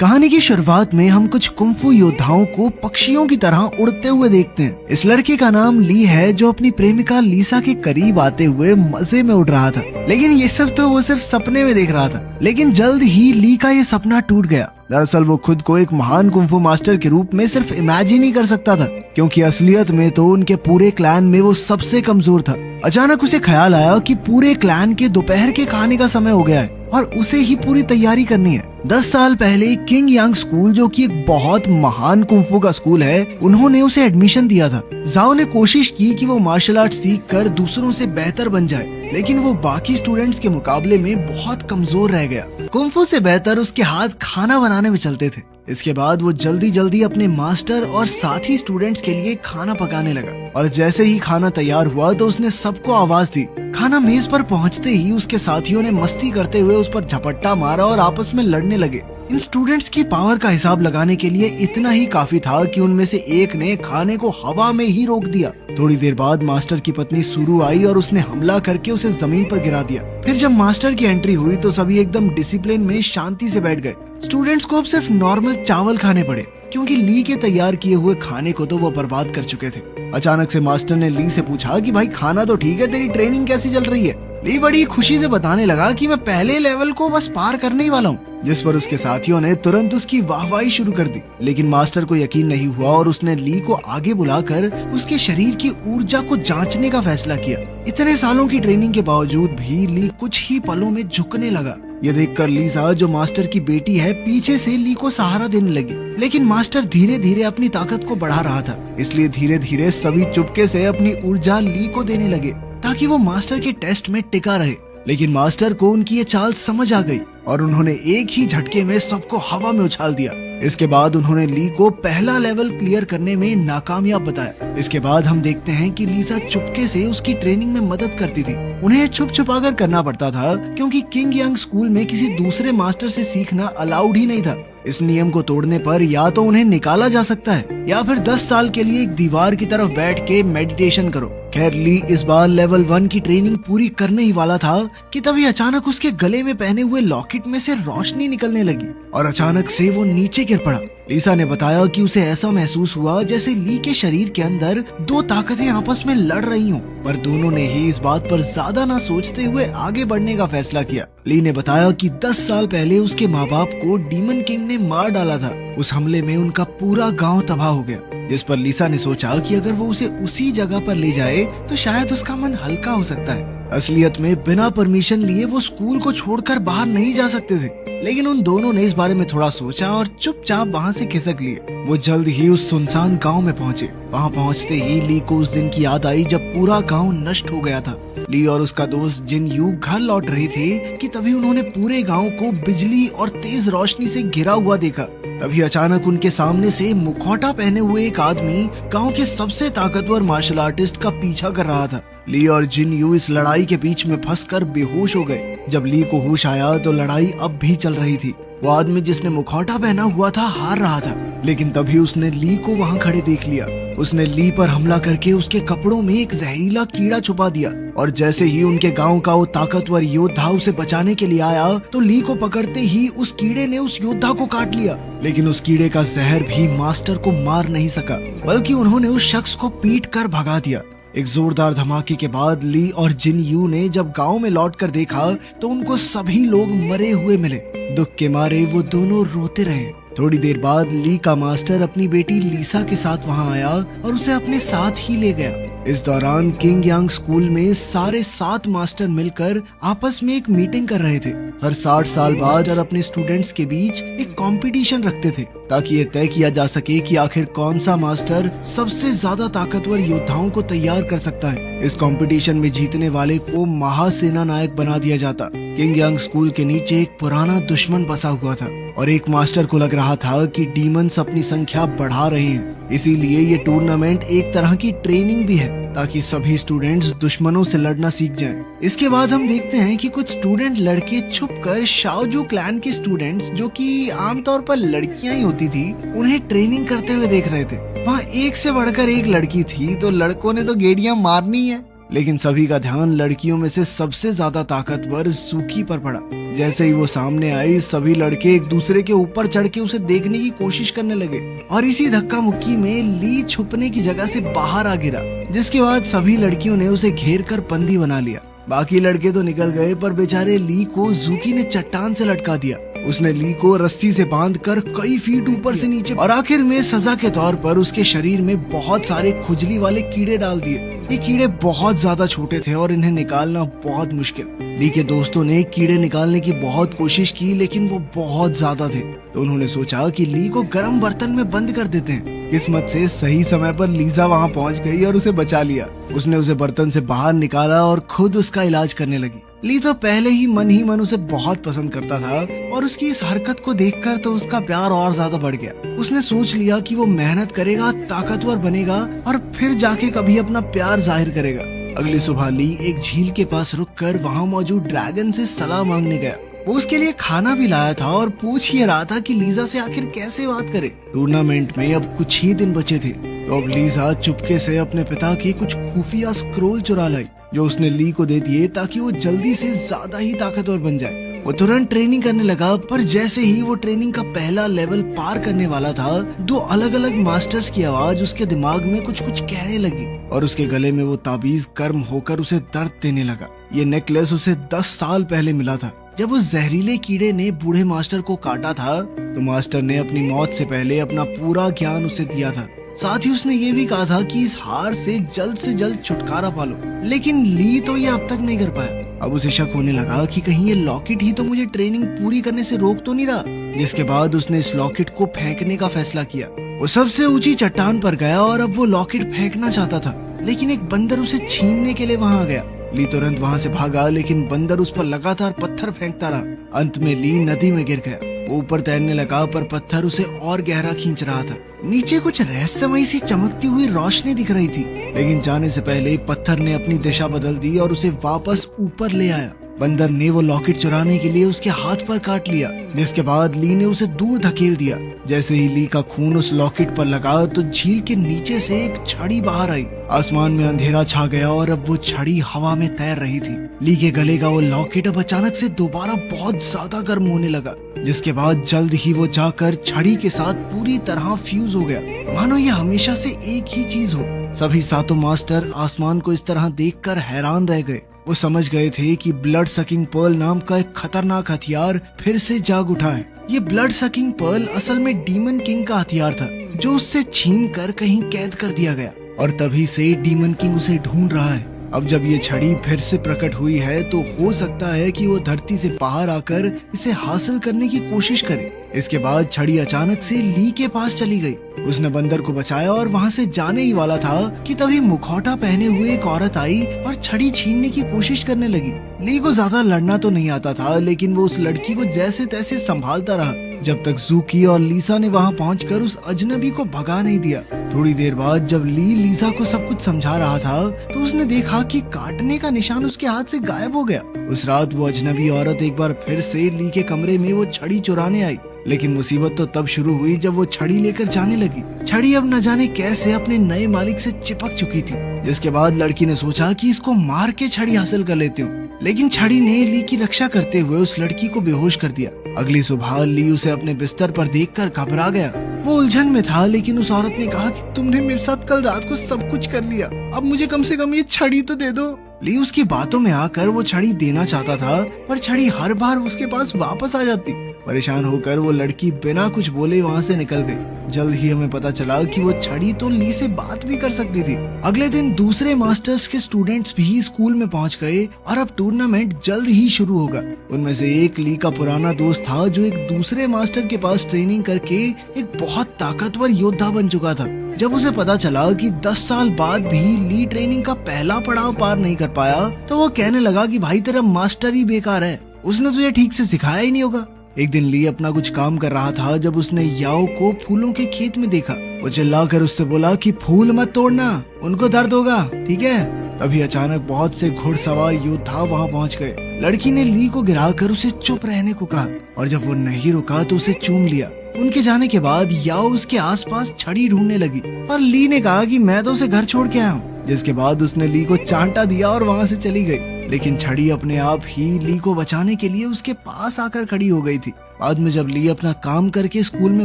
कहानी की शुरुआत में हम कुछ कुंफू योद्धाओं को पक्षियों की तरह उड़ते हुए देखते हैं। इस लड़के का नाम ली है जो अपनी प्रेमिका लीसा के करीब आते हुए मजे में उड़ रहा था, लेकिन ये सब तो वो सिर्फ सपने में देख रहा था। लेकिन जल्द ही ली का ये सपना टूट गया। दरअसल वो खुद को एक महान कुंफू मास्टर के रूप में सिर्फ इमेजिन ही कर सकता था, क्योंकि असलियत में तो उनके पूरे क्लैन में वो सबसे कमजोर था। अचानक उसे ख्याल आया कि पूरे क्लैन के दोपहर के खाने का समय हो गया है और उसे ही पूरी तैयारी करनी है। 10 साल पहले किंग यांग स्कूल, जो कि एक बहुत महान कुंफू का स्कूल है, उन्होंने उसे एडमिशन दिया था। जाओ ने कोशिश की कि वो मार्शल आर्ट सीख कर दूसरों से बेहतर बन जाए, लेकिन वो बाकी स्टूडेंट्स के मुकाबले में बहुत कमजोर रह गया। कुंफू से बेहतर उसके हाथ खाना बनाने में चलते थे। इसके बाद वो जल्दी जल्दी अपने मास्टर और साथी स्टूडेंट्स के लिए खाना पकाने लगा, और जैसे ही खाना तैयार हुआ तो उसने सबको आवाज दी। खाना मेज पर पहुंचते ही उसके साथियों ने मस्ती करते हुए उस पर झपट्टा मारा और आपस में लड़ने लगे। इन स्टूडेंट्स की पावर का हिसाब लगाने के लिए इतना ही काफी था कि उनमें से एक ने खाने को हवा में ही रोक दिया। थोड़ी देर बाद मास्टर की पत्नी सुरु आई और उसने हमला करके उसे जमीन पर गिरा दिया। फिर जब मास्टर की एंट्री हुई तो सभी एकदम डिसिप्लिन में शांति से बैठ गए। स्टूडेंट्स को अब सिर्फ नॉर्मल चावल खाने पड़े, क्योंकि ली के तैयार किए हुए खाने को तो वो बर्बाद कर चुके थे। अचानक से मास्टर ने ली से पूछा कि भाई खाना तो ठीक है, तेरी ट्रेनिंग कैसी चल रही है? ली बड़ी खुशी से बताने लगा कि मैं पहले लेवल को बस पार करने ही वाला हूँ, जिस पर उसके साथियों ने तुरंत उसकी वाहवाही शुरू कर दी। लेकिन मास्टर को यकीन नहीं हुआ और उसने ली को आगे बुलाकर उसके शरीर की ऊर्जा को जांचने का फैसला किया। इतने सालों की ट्रेनिंग के बावजूद भी ली कुछ ही पलों में झुकने लगा। ये देखकर लीसा, जो मास्टर की बेटी है, पीछे से ली को सहारा देने लगी। लेकिन मास्टर धीरे धीरे अपनी ताकत को बढ़ा रहा था, इसलिए धीरे धीरे सभी चुपके से अपनी ऊर्जा ली को देने लगे ताकि वो मास्टर के टेस्ट में टिका रहे। लेकिन मास्टर को उनकी ये चाल समझ आ गई और उन्होंने एक ही झटके में सबको हवा में उछाल दिया। इसके बाद उन्होंने ली को पहला लेवल क्लियर करने में नाकामयाब बताया। इसके बाद हम देखते हैं कि लीसा चुपके से उसकी ट्रेनिंग में मदद करती थी। उन्हें छुप छुपा कर करना पड़ता था, क्योंकि किंग यांग स्कूल में किसी दूसरे मास्टर से सीखना अलाउड ही नहीं था। इस नियम को तोड़ने पर या तो उन्हें निकाला जा सकता है या फिर 10 साल के लिए एक दीवार की तरफ बैठ के मेडिटेशन करो। खैर, ली इस बार लेवल 1 की ट्रेनिंग पूरी करने ही वाला था कि तभी अचानक उसके गले में पहने हुए लॉकेट में से रोशनी निकलने लगी और अचानक से वो नीचे गिर पड़ा। लीसा ने बताया कि उसे ऐसा महसूस हुआ जैसे ली के शरीर के अंदर दो ताकतें आपस में लड़ रही हों, पर दोनों ने ही इस बात पर ज्यादा ना सोचते हुए आगे बढ़ने का फैसला किया। ली ने बताया कि 10 साल पहले उसके माँ बाप को डीमन किंग ने मार डाला था। उस हमले में उनका पूरा गांव तबाह हो गया, जिस पर लीसा ने सोचा कि अगर वो उसे उसी जगह पर ले जाए तो शायद उसका मन हल्का हो सकता है। असलियत में बिना परमिशन लिए वो स्कूल को छोड़कर बाहर नहीं जा सकते थे, लेकिन उन दोनों ने इस बारे में थोड़ा सोचा और चुपचाप वहाँ से खिसक लिए। वो जल्द ही उस सुनसान गांव में पहुँचे। वहाँ पहुँचते ही ली को उस दिन की याद आई जब पूरा गांव नष्ट हो गया था। ली और उसका दोस्त जिन यू घर लौट रहे थे कि तभी उन्होंने पूरे गांव को बिजली और तेज रोशनी से घिरा हुआ देखा। तभी अचानक उनके सामने से मुखौटा पहने हुए एक आदमी गांव के सबसे ताकतवर मार्शल आर्टिस्ट का पीछा कर रहा था। ली और जिन यू इस लड़ाई के बीच में फंसकर बेहोश हो गए। जब ली को होश आया तो लड़ाई अब भी चल रही थी। वो आदमी जिसने मुखौटा पहना हुआ था हार रहा था, लेकिन तभी उसने ली को वहाँ खड़े देख लिया। उसने ली पर हमला करके उसके कपड़ों में एक जहरीला कीड़ा छुपा दिया, और जैसे ही उनके गांव का वो ताकतवर योद्धा उसे बचाने के लिए आया तो ली को पकड़ते ही उस कीड़े ने उस योद्धा को काट लिया। लेकिन उस कीड़े का जहर भी मास्टर को मार नहीं सका, बल्कि उन्होंने उस शख्स को पीट कर भगा दिया। एक जोरदार धमाके के बाद ली और जिन यू ने जब गांव में लौटकर देखा तो उनको सभी लोग मरे हुए मिले। दुख के मारे वो दोनों रोते रहे। थोड़ी देर बाद ली का मास्टर अपनी बेटी लीसा के साथ वहां आया और उसे अपने साथ ही ले गया। इस दौरान किंग यांग स्कूल में सारे 7 मास्टर मिलकर आपस में एक मीटिंग कर रहे थे। हर 60 साल बाद और अपने स्टूडेंट्स के बीच एक कंपटीशन रखते थे, ताकि ये तय किया जा सके कि आखिर कौन सा मास्टर सबसे ज्यादा ताकतवर योद्धाओं को तैयार कर सकता है। इस कंपटीशन में जीतने वाले को महासेना नायक बना दिया जाता। किंग यांग स्कूल के नीचे एक पुराना दुश्मन बसा हुआ था और एक मास्टर को लग रहा था कि डीमंस अपनी संख्या बढ़ा रहे हैं। इसीलिए ये टूर्नामेंट एक तरह की ट्रेनिंग भी है, ताकि सभी स्टूडेंट्स दुश्मनों से लड़ना सीख जाएं। इसके बाद हम देखते हैं कि कुछ स्टूडेंट लड़के छुपकर शाओजू क्लैन के स्टूडेंट्स, जो कि आमतौर पर लड़कियां ही होती थी, उन्हें ट्रेनिंग करते हुए देख रहे थे। वहाँ एक से बढ़कर एक लड़की थी, तो लड़कों ने तो गेड़ियां मारनी है। लेकिन सभी का ध्यान लड़कियों में से सबसे ज्यादा ताकतवर जूकी पर पड़ा। जैसे ही वो सामने आई, सभी लड़के एक दूसरे के ऊपर चढ़ के उसे देखने की कोशिश करने लगे और इसी धक्का मुक्की में ली छुपने की जगह से बाहर आ गिरा, जिसके बाद सभी लड़कियों ने उसे घेर कर बंदी बना लिया। बाकी लड़के तो निकल गए, पर बेचारे ली को जूकी ने चट्टान से लटका दिया। उसने ली को रस्सी से बांधकर कई फीट ऊपर से नीचे और आखिर में सजा के तौर पर उसके शरीर में बहुत सारे खुजली वाले कीड़े डाल दिए। ये कीड़े बहुत ज्यादा छोटे थे और इन्हें निकालना बहुत मुश्किल। ली के दोस्तों ने कीड़े निकालने की बहुत कोशिश की, लेकिन वो बहुत ज्यादा थे, तो उन्होंने सोचा कि ली को गर्म बर्तन में बंद कर देते हैं। किस्मत से सही समय पर लीजा वहाँ पहुँच गई और उसे बचा लिया। उसने उसे बर्तन से बाहर निकाला और खुद उसका इलाज करने लगी। ली तो पहले ही मन उसे बहुत पसंद करता था और उसकी इस हरकत को देखकर तो उसका प्यार और ज्यादा बढ़ गया। उसने सोच लिया कि वो मेहनत करेगा, ताकतवर बनेगा और फिर जाके कभी अपना प्यार जाहिर करेगा। अगली सुबह ली एक झील के पास रुककर वहाँ मौजूद ड्रैगन से सलाह मांगने गया। वो उसके लिए खाना भी लाया था और पूछ ही रहा था कि लीजा से आखिर कैसे बात करे। टूर्नामेंट में अब कुछ ही दिन बचे थे, तो अब लीजा चुपके से अपने पिता की कुछ खुफिया स्क्रोल चुरा लाई, जो उसने ली को दे दिए ताकि वो जल्दी से ज्यादा ही ताकतवर बन जाए। वो तुरंत ट्रेनिंग करने लगा, पर जैसे ही वो ट्रेनिंग का पहला लेवल पार करने वाला था, दो अलग अलग मास्टर्स की आवाज उसके दिमाग में कुछ कुछ कहने लगी और उसके गले में वो ताबीज गर्म होकर उसे दर्द देने लगा। ये नेकलेस उसे 10 साल पहले मिला था, जब उस जहरीले कीड़े ने बूढ़े मास्टर को काटा था। तो मास्टर ने अपनी मौत से पहले अपना पूरा ज्ञान उसे दिया था। साथ ही उसने ये भी कहा था कि इस हार से जल्द छुटकारा पालो। लेकिन ली तो ये अब तक नहीं कर पाया। अब उसे शक होने लगा कि कहीं ये लॉकेट ही तो मुझे ट्रेनिंग पूरी करने से रोक तो नहीं रहा। जिसके बाद उसने इस लॉकेट को फेंकने का फैसला किया। वो सबसे ऊंची चट्टान पर गया और अब वो लॉकेट फेंकना चाहता था, लेकिन एक बंदर उसे छीनने के लिए वहाँ आ गया। ली तुरंत वहाँ से भागा, लेकिन बंदर उस पर लगातार पत्थर फेंकता रहा। अंत में ली नदी में गिर गया। वो ऊपर तैरने लगा, पर पत्थर उसे और गहरा खींच रहा था। नीचे कुछ रहस्यमयी सी चमकती हुई रोशनी दिख रही थी, लेकिन जाने से पहले पत्थर ने अपनी दिशा बदल दी और उसे वापस ऊपर ले आया। बंदर ने वो लॉकेट चुराने के लिए उसके हाथ पर काट लिया, जिसके बाद ली ने उसे दूर धकेल दिया। जैसे ही ली का खून उस लॉकेट पर लगा, तो झील के नीचे से एक छड़ी बाहर आई। आसमान में अंधेरा छा गया और अब वो छड़ी हवा में तैर रही थी। ली के गले का वो लॉकेट अब अचानक से दोबारा बहुत ज्यादा गर्म होने लगा, जिसके बाद जल्द ही वो जाकर छड़ी के साथ पूरी तरह फ्यूज हो गया, मानो ये हमेशा से एक ही चीज हो। सभी सातों मास्टर आसमान को इस तरह देखकर हैरान रह गए। वो समझ गए थे कि ब्लड सकिंग पर्ल नाम का एक खतरनाक हथियार फिर से जाग उठा है। ये ब्लड सकिंग पर्ल असल में डीमन किंग का हथियार था, जो उससे छीन कर कहीं कैद कर दिया गया, और तभी से डीमन किंग उसे ढूंढ रहा है। अब जब ये छड़ी फिर से प्रकट हुई है, तो हो सकता है कि वो धरती से बाहर आकर इसे हासिल करने की कोशिश करे। इसके बाद छड़ी अचानक से ली के पास चली गई। उसने बंदर को बचाया और वहाँ से जाने ही वाला था कि तभी मुखौटा पहने हुए एक औरत आई और छड़ी छीनने की कोशिश करने लगी। ली को ज्यादा लड़ना तो नहीं आता था, लेकिन वो उस लड़की को जैसे तैसे संभालता रहा, जब तक जूकी और लीसा ने वहाँ पहुंचकर उस अजनबी को भगा नहीं दिया। थोड़ी देर बाद जब ली लीसा को सब कुछ समझा रहा था, तो उसने देखा कि काटने का निशान उसके हाथ से गायब हो गया। उस रात वो अजनबी औरत एक बार फिर से ली के कमरे में वो छड़ी चुराने आई, लेकिन मुसीबत तो तब शुरू हुई जब वो छड़ी लेकर जाने लगी। छड़ी अब न जाने कैसे अपने नए मालिक से चिपक चुकी थी, जिसके बाद लड़की ने सोचा कि इसको मार के छड़ी हासिल कर लेती हूँ, लेकिन छड़ी ने ली की रक्षा करते हुए उस लड़की को बेहोश कर दिया। अगली सुबह ली उसे अपने बिस्तर पर देखकर घबरा गया। वो उलझन में था, लेकिन उस औरत ने कहा कि तुमने मेरे साथ कल रात को सब कुछ कर लिया, अब मुझे कम से कम ये छड़ी तो दे दो। ली उसकी बातों में आकर वो छड़ी देना चाहता था, पर छड़ी हर बार उसके पास वापस आ जाती। परेशान होकर वो लड़की बिना कुछ बोले वहाँ से निकल गई। जल्द ही हमें पता चला कि वो छड़ी तो ली से बात भी कर सकती थी। अगले दिन दूसरे मास्टर्स के स्टूडेंट्स भी स्कूल में पहुँच गए और अब टूर्नामेंट जल्द ही शुरू होगा। उनमें से एक ली का पुराना दोस्त था, जो एक दूसरे मास्टर के पास ट्रेनिंग करके एक बहुत ताकतवर योद्धा बन चुका था। जब उसे पता चला कि 10 साल बाद भी ली ट्रेनिंग का पहला पड़ाव पार नहीं कर पाया, तो वो कहने लगा कि भाई तेरा मास्टर ही बेकार है, उसने तुझे ठीक से सिखाया ही नहीं होगा। एक दिन ली अपना कुछ काम कर रहा था, जब उसने याओ को फूलों के खेत में देखा। वो चिल्लाकर उससे बोला कि फूल मत तोड़ना, उनको दर्द होगा, ठीक है। तभी अचानक बहुत से घुड़सवार योद्धा वहाँ पहुँच गए। लड़की ने ली को गिराकर उसे चुप रहने को कहा, और जब वो नहीं रुका तो उसे चूम लिया। उनके जाने के बाद याओ उसके आसपास छड़ी ढूंढने लगी, पर ली ने कहा कि मैं तो उसे घर छोड़ के आया हूँ। जिसके बाद उसने ली को चांटा दिया और वहाँ से चली गई। लेकिन छड़ी अपने आप ही ली को बचाने के लिए उसके पास आकर खड़ी हो गई थी। बाद में जब ली अपना काम करके स्कूल में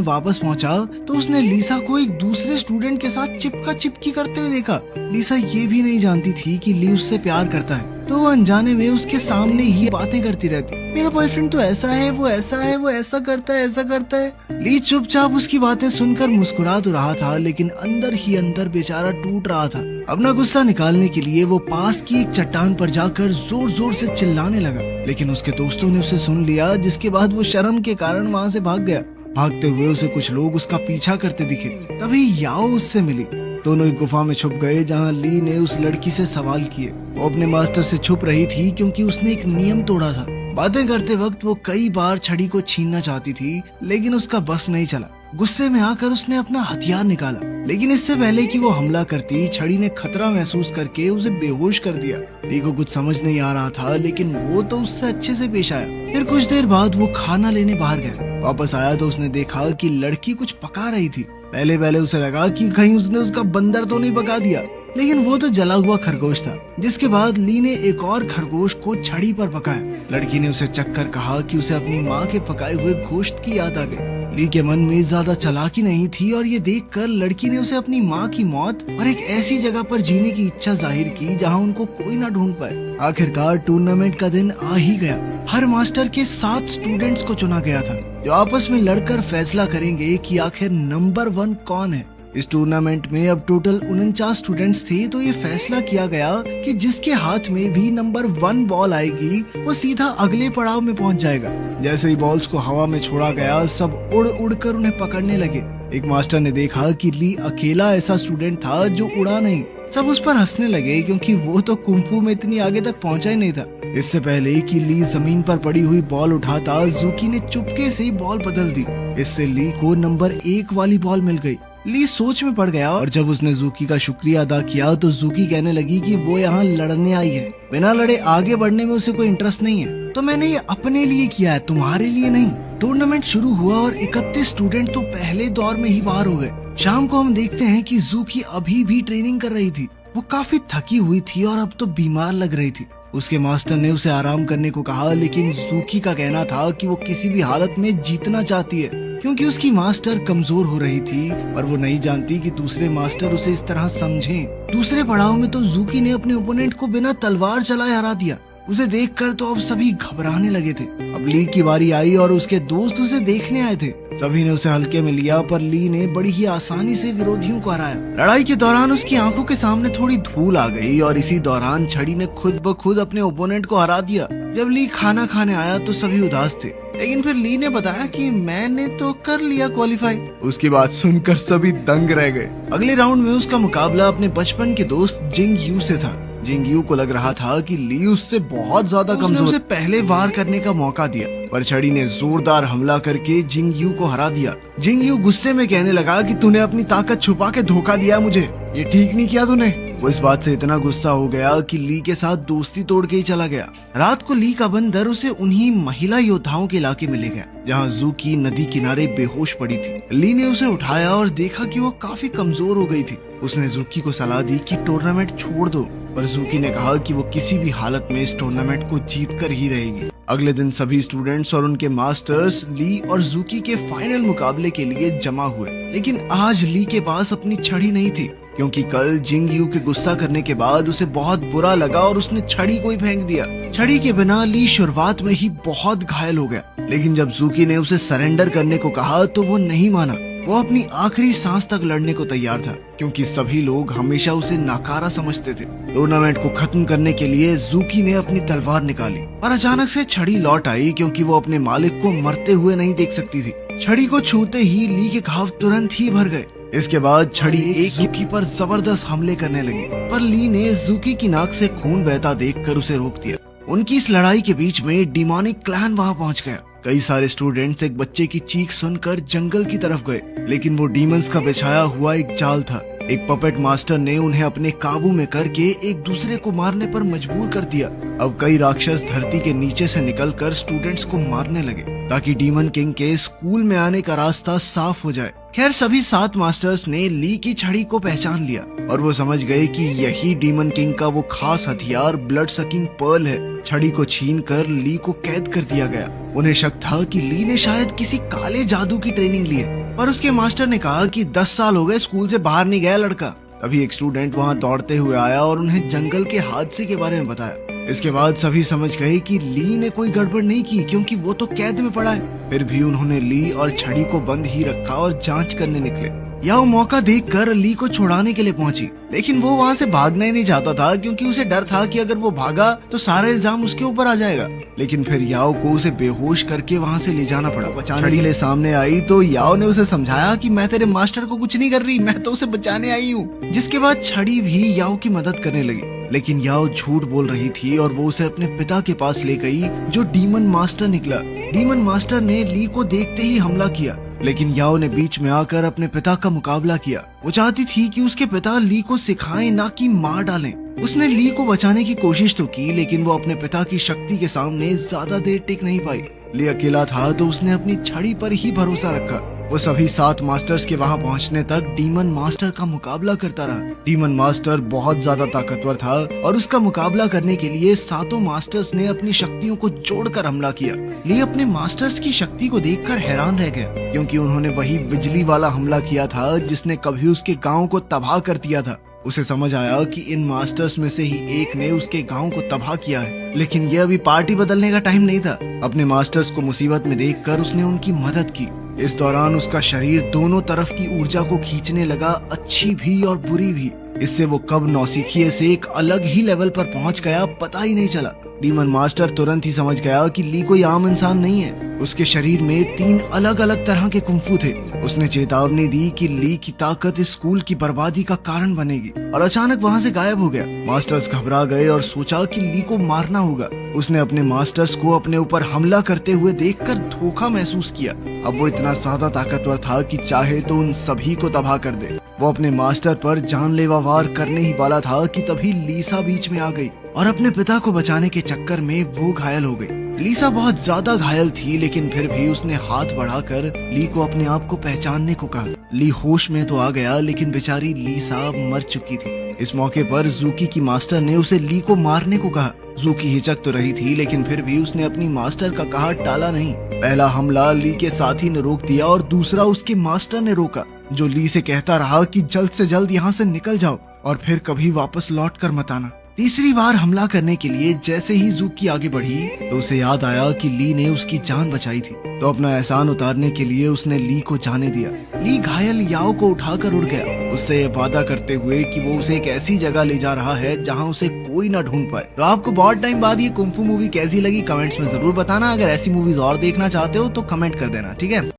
वापस पहुंचा तो उसने लीसा को एक दूसरे स्टूडेंट के साथ चिपका चिपकी करते हुए देखा। लीसा ये भी नहीं जानती थी कि ली उससे प्यार करता है, तो वो अनजाने में उसके सामने ही बातें करती रहती। मेरा बॉयफ्रेंड तो ऐसा है, वो ऐसा है, वो ऐसा करता है, ऐसा करता है। ली चुपचाप उसकी बातें सुनकर मुस्कुरा तो रहा था, लेकिन अंदर ही अंदर बेचारा टूट रहा था। अपना गुस्सा निकालने के लिए वो पास की एक चट्टान पर जाकर जोर जोर से चिल्लाने लगा, लेकिन उसके दोस्तों ने उसे सुन लिया, जिसके बाद वो शर्म के कारण वहाँ से भाग गया। भागते हुए उसे कुछ लोग उसका पीछा करते दिखे। तभी याओ उससे मिली। दोनों एक गुफा में छुप गए, जहाँ ली ने उस लड़की से सवाल किए। वो अपने मास्टर से छुप रही थी क्योंकि उसने एक नियम तोड़ा था। बातें करते वक्त वो कई बार छड़ी को छीनना चाहती थी, लेकिन उसका बस नहीं चला। गुस्से में आकर उसने अपना हथियार निकाला, लेकिन इससे पहले कि वो हमला करती, छड़ी ने खतरा महसूस करके उसे बेहोश कर दिया। ली को कुछ समझ नहीं आ रहा था, लेकिन वो तो उससे अच्छे से पेश आया। फिर कुछ देर बाद वो खाना लेने बाहर गया। वापस आया तो उसने देखा कि लड़की कुछ पका रही थी। पहले पहले उसे लगा कि कहीं उसने उसका बंदर तो नहीं पका दिया, लेकिन वो तो जला हुआ खरगोश था। जिसके बाद ली ने एक और खरगोश को छड़ी पर पकाया। लड़की ने उसे चक्कर कहा कि उसे अपनी माँ के पकाए हुए गोश्त की याद आ गई। ली के मन में ज्यादा चालाकी नहीं थी और ये देखकर लड़की ने उसे अपनी माँ की मौत और एक ऐसी जगह पर जीने की इच्छा जाहिर की जहाँ उनको कोई ना ढूंढ पाए। आखिरकार टूर्नामेंट का दिन आ ही गया। हर मास्टर के 7 स्टूडेंट्स को चुना गया था, जो आपस में लड़कर फैसला करेंगे कि आखिर नंबर 1 कौन है। इस टूर्नामेंट में अब टोटल 49 स्टूडेंट्स थे, तो ये फैसला किया गया कि जिसके हाथ में भी नंबर 1 बॉल आएगी वो सीधा अगले पड़ाव में पहुंच जाएगा। जैसे ही बॉल्स को हवा में छोड़ा गया, सब उड़ उड़ कर उन्हें पकड़ने लगे। एक मास्टर ने देखा कि ली अकेला ऐसा स्टूडेंट था जो उड़ा नहीं। सब उस पर हंसने लगे, क्योंकि वो तो कुंफू में इतनी आगे तक पहुंचा ही नहीं था। इससे पहले कि ली जमीन पर पड़ी हुई बॉल उठाता, जूकी ने चुपके से ही बॉल बदल दी। इससे ली को नंबर 1 वाली बॉल मिल गई। ली सोच में पड़ गया और जब उसने जूकी का शुक्रिया अदा किया तो जूकी कहने लगी कि वो यहाँ लड़ने आई है, बिना लड़े आगे बढ़ने में उसे कोई इंटरेस्ट नहीं है। तो मैंने ये अपने लिए किया है, तुम्हारे लिए नहीं। टूर्नामेंट शुरू हुआ और 31 स्टूडेंट तो पहले दौर में ही बाहर हो गए। शाम को हम देखते हैं कि जूकी अभी भी ट्रेनिंग कर रही थी। वो काफी थकी हुई थी और अब तो बीमार लग रही थी। उसके मास्टर ने उसे आराम करने को कहा, लेकिन जूकी का कहना था कि वो किसी भी हालत में जीतना चाहती है, क्योंकि उसकी मास्टर कमजोर हो रही थी। पर वो नहीं जानती कि दूसरे मास्टर उसे इस तरह समझें। दूसरे पड़ाव में तो जूकी ने अपने ओपोनेंट को बिना तलवार चलाए हरा दिया। उसे देखकर तो अब सभी घबराने लगे थे। अब ली की बारी आई और उसके दोस्त उसे देखने आए थे। सभी ने उसे हल्के में लिया, पर ली ने बड़ी ही आसानी से विरोधियों को हराया। लड़ाई के दौरान उसकी आंखों के सामने थोड़ी धूल आ गई और इसी दौरान छड़ी ने खुद ब खुद अपने ओपोनेंट को हरा दिया। जब ली खाना खाने आया तो सभी उदास थे, लेकिन फिर ली ने बताया कि मैंने तो कर लिया क्वालिफाई। उसकी बात सुनकर सभी दंग रह गए। अगले राउंड में उसका मुकाबला अपने बचपन के दोस्त जिंग यू से था। जिंग यू को लग रहा था कि ली उससे बहुत ज्यादा कमजोर, उसे पहले वार करने का मौका दिया, पर छड़ी ने जोरदार हमला करके जिंग यू को हरा दिया। जिंग यू गुस्से में कहने लगा कि तूने अपनी ताकत छुपा के धोखा दिया मुझे, ये ठीक नहीं किया तूने। वो इस बात से इतना गुस्सा हो गया कि ली के साथ दोस्ती तोड़ के ही चला गया। रात को ली का बंदर उसे उन्हीं महिला योद्धाओं के इलाके में ले गया, जहाँ जूकी नदी किनारे बेहोश पड़ी थी। ली ने उसे उठाया और देखा कि वो काफी कमजोर हो गई थी। उसने जूकी को सलाह दी कि टूर्नामेंट छोड़ दो, पर जूकी ने कहा कि वो किसी भी हालत में इस टूर्नामेंट को जीत कर ही रहेगी। अगले दिन सभी स्टूडेंट्स और उनके मास्टर्स ली और जूकी के फाइनल मुकाबले के लिए जमा हुए, लेकिन आज ली के पास अपनी छड़ी नहीं थी, क्योंकि कल जिंग यू के गुस्सा करने के बाद उसे बहुत बुरा लगा और उसने छड़ी को ही फेंक दिया। छड़ी के बिना ली शुरुआत में ही बहुत घायल हो गया, लेकिन जब जूकी ने उसे सरेंडर करने को कहा तो वो नहीं माना। वो अपनी आखिरी सांस तक लड़ने को तैयार था, क्योंकि सभी लोग हमेशा उसे नाकारा समझते थे। टूर्नामेंट को खत्म करने के लिए जूकी ने अपनी तलवार निकाली, पर अचानक से छड़ी लौट आई, क्योंकि वो अपने मालिक को मरते हुए नहीं देख सकती थी। छड़ी को छूते ही ली के घाव तुरंत ही भर गए। इसके बाद छड़ी एक जूकी पर जबरदस्त हमले करने लगी, पर ली ने जूकी की नाक से खून बहता देखकर उसे रोक दिया। उनकी इस लड़ाई के बीच में डिमोनिक क्लैन वहां पहुंच गया। कई सारे स्टूडेंट्स एक बच्चे की चीख सुनकर जंगल की तरफ गए, लेकिन वो डीमंस का बिछाया हुआ एक जाल था। एक पपेट मास्टर ने उन्हें अपने काबू में करके एक दूसरे को मारने पर मजबूर कर दिया। अब कई राक्षस धरती के नीचे से निकलकर स्टूडेंट्स को मारने लगे ताकि डीमन किंग के स्कूल में आने का रास्ता साफ हो जाए। खैर सभी 7 मास्टर्स ने ली की छड़ी को पहचान लिया और वो समझ गए कि यही डीमन किंग का वो खास हथियार ब्लड सकिंग पर्ल है। छड़ी को छीनकर ली को कैद कर दिया गया। उन्हें शक था कि ली ने शायद किसी काले जादू की ट्रेनिंग ली है, पर उसके मास्टर ने कहा कि 10 साल हो गए स्कूल से बाहर नहीं गया लड़का। तभी एक स्टूडेंट वहाँ दौड़ते हुए आया और उन्हें जंगल के हादसे के बारे में बताया। इसके बाद सभी समझ गए कि ली ने कोई गड़बड़ नहीं की क्योंकि वो तो कैद में पड़ा है। फिर भी उन्होंने ली और छड़ी को बंद ही रखा और जांच करने निकले। याओ मौका देखकर ली को छुड़ाने के लिए पहुंची, लेकिन वो वहाँ से भागना ही नहीं चाहता था क्योंकि उसे डर था कि अगर वो भागा तो सारा इल्जाम उसके ऊपर आ जाएगा। लेकिन फिर याओ को उसे बेहोश करके वहाँ से ले जाना पड़ा। छड़ी ले सामने आई तो याओ ने उसे समझाया कि मैं तेरे मास्टर को कुछ नहीं कर रही, मैं तो उसे बचाने आई हूँ। जिसके बाद छड़ी भी याओ की मदद करने लगी, लेकिन याओ झूठ बोल रही थी और वो उसे अपने पिता के पास ले गई जो डीमन मास्टर निकला। डीमन मास्टर ने ली को देखते ही हमला किया, लेकिन याओ ने बीच में आकर अपने पिता का मुकाबला किया। वो चाहती थी कि उसके पिता ली को सिखाएं ना कि मार डालें। उसने ली को बचाने की कोशिश तो की, लेकिन वो अपने पिता की शक्ति के सामने ज्यादा देर टिक नहीं पाई। ली अकेला था तो उसने अपनी छड़ी पर ही भरोसा रखा। वो सभी 7 मास्टर्स के वहाँ पहुँचने तक डीमन मास्टर का मुकाबला करता रहा। डीमन मास्टर बहुत ज्यादा ताकतवर था और उसका मुकाबला करने के लिए 7 मास्टर्स ने अपनी शक्तियों को जोड़कर हमला किया। ली अपने मास्टर्स की शक्ति को देखकर हैरान रह गया क्योंकि उन्होंने वही बिजली वाला हमला किया था जिसने कभी उसके गाँव को तबाह कर दिया था। उसे समझ आया कि इन मास्टर्स में से ही एक ने उसके गांव को तबाह किया है, लेकिन यह अभी पार्टी बदलने का टाइम नहीं था। अपने मास्टर्स को मुसीबत में देखकर उसने उनकी मदद की। इस दौरान उसका शरीर दोनों तरफ की ऊर्जा को खींचने लगा, अच्छी भी और बुरी भी। इससे वो कब नौसिखिए से एक अलग ही लेवल पर पहुंच गया पता ही नहीं चला। डीमन मास्टर तुरंत ही समझ गया कि ली कोई आम इंसान नहीं है। उसके शरीर में 3 अलग अलग तरह के कुंफू थे। उसने चेतावनी दी कि ली की ताकत इस स्कूल की बर्बादी का कारण बनेगी और अचानक वहाँ से गायब हो गया। मास्टर्स घबरा गए और सोचा कि ली को मारना होगा। उसने अपने मास्टर्स को अपने ऊपर हमला करते हुए देखकर धोखा महसूस किया। अब वो इतना ज्यादा ताकतवर था कि चाहे तो उन सभी को तबाह कर दे। वो अपने मास्टर पर जानलेवा वार करने ही वाला था कि तभी लीसा बीच में आ गई और अपने पिता को बचाने के चक्कर में वो घायल हो गई। लीसा बहुत ज्यादा घायल थी, लेकिन फिर भी उसने हाथ बढ़ाकर ली को अपने आप को पहचानने को कहा। ली होश में तो आ गया, लेकिन बेचारी लीसा मर चुकी थी। इस मौके पर जूकी की मास्टर ने उसे ली को मारने को कहा। जूकी हिचक तो रही थी, लेकिन फिर भी उसने अपनी मास्टर का कहा टाला नहीं। पहला हमला ली के साथी ने रोक दिया और दूसरा उसके मास्टर ने रोका, जो ली से कहता रहा कि जल्द से जल्द यहाँ से निकल जाओ और फिर कभी वापस लौट कर मत आना। तीसरी बार हमला करने के लिए जैसे ही जूकी आगे बढ़ी तो उसे याद आया कि ली ने उसकी जान बचाई थी, तो अपना एहसान उतारने के लिए उसने ली को जाने दिया। ली घायल याओ को उठाकर उड़ गया, उससे ये वादा करते हुए कि वो उसे एक ऐसी जगह ले जा रहा है जहां उसे कोई ना ढूंढ पाए। तो आपको बहुत टाइम बाद ये कुंफू मूवी कैसी लगी कमेंट्स में जरूर बताना। अगर ऐसी मूवीज और देखना चाहते हो तो कमेंट कर देना, ठीक है।